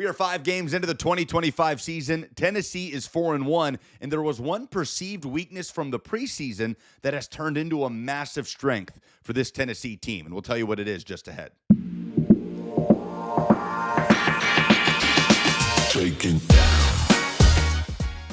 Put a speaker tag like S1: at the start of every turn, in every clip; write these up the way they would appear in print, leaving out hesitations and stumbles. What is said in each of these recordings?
S1: We are 5 games into the 2025 season. Tennessee is 4-1, and there was one perceived weakness from the preseason that has turned into a massive strength for this Tennessee team, and we'll tell you what it is just ahead.
S2: Taking.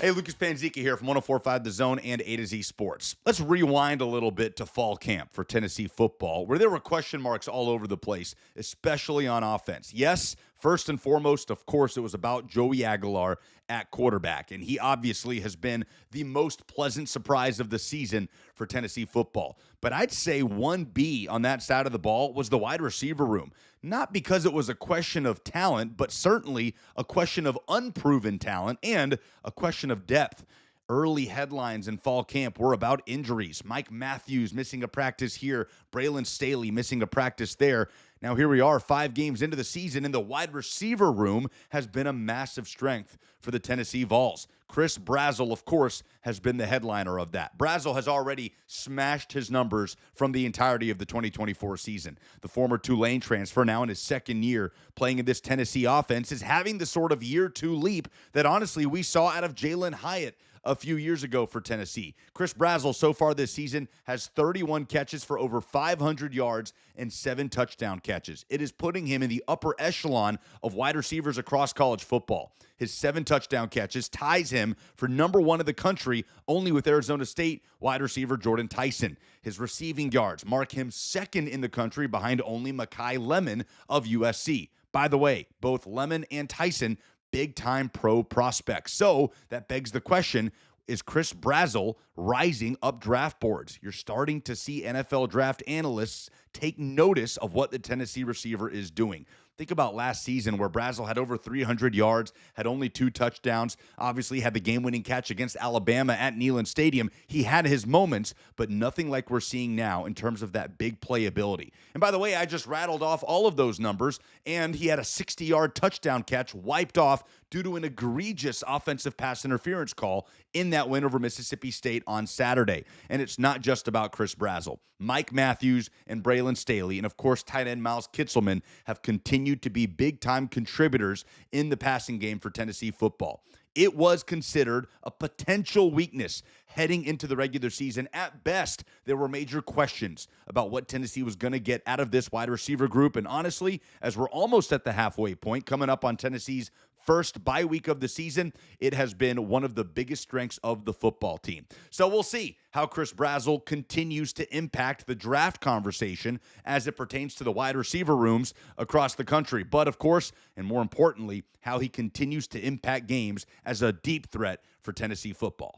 S1: Hey, Lucas Panzica here from 104.5 The Zone and A to Z Sports. Let's rewind a little bit to fall camp for Tennessee football, where there were question marks all over the place, especially on offense. Yes, first and foremost, of course, it was about Joey Aguilar at quarterback, and he obviously has been the most pleasant surprise of the season for Tennessee football. But I'd say 1B on that side of the ball was the wide receiver room. Not because it was a question of talent, but certainly a question of unproven talent and a question of depth. Early headlines in fall camp were about injuries. Mike Matthews missing a practice here, Braylon Staley missing a practice there. Now here we are 5 games into the season, and the wide receiver room has been a massive strength for the Tennessee Vols. Chris Brazzell, of course, has been the headliner of that. Brazzell has already smashed his numbers from the entirety of the 2024 season. The former Tulane transfer, now in his second year playing in this Tennessee offense, is having the sort of year 2 leap that honestly we saw out of Jalen Hyatt a few years ago for Tennessee. Chris Brazzell so far this season has 31 catches for over 500 yards and 7 touchdown catches. It is putting him in the upper echelon of wide receivers across college football. His 7 touchdown catches ties him for number 1 in the country, only with Arizona State wide receiver Jordan Tyson. His receiving yards mark him second in the country behind only Makai Lemon of USC. By the way, both Lemon and Tyson big-time pro prospects. So that begs the question, is Chris Brazzell rising up draft boards? You're starting to see NFL draft analysts take notice of what the Tennessee receiver is doing. Think about last season where Brazzell had over 300 yards, had only 2 touchdowns, obviously had the game-winning catch against Alabama at Neyland Stadium. He had his moments, but nothing like we're seeing now in terms of that big playability. And by the way, I just rattled off all of those numbers, and he had a 60-yard touchdown catch wiped off due to an egregious offensive pass interference call in that win over Mississippi State on Saturday. And it's not just about Chris Brazzell. Mike Matthews and Braylon Staley, and of course tight end Miles Kitselman, have continued to be big-time contributors in the passing game for Tennessee football. It was considered a potential weakness heading into the regular season. At best, there were major questions about what Tennessee was going to get out of this wide receiver group. And honestly, as we're almost at the halfway point, coming up on Tennessee's first bye week of the season, it has been one of the biggest strengths of the football team. So we'll see how Chris Brazzell continues to impact the draft conversation as it pertains to the wide receiver rooms across the country. But of course, and more importantly, how he continues to impact games as a deep threat for Tennessee football.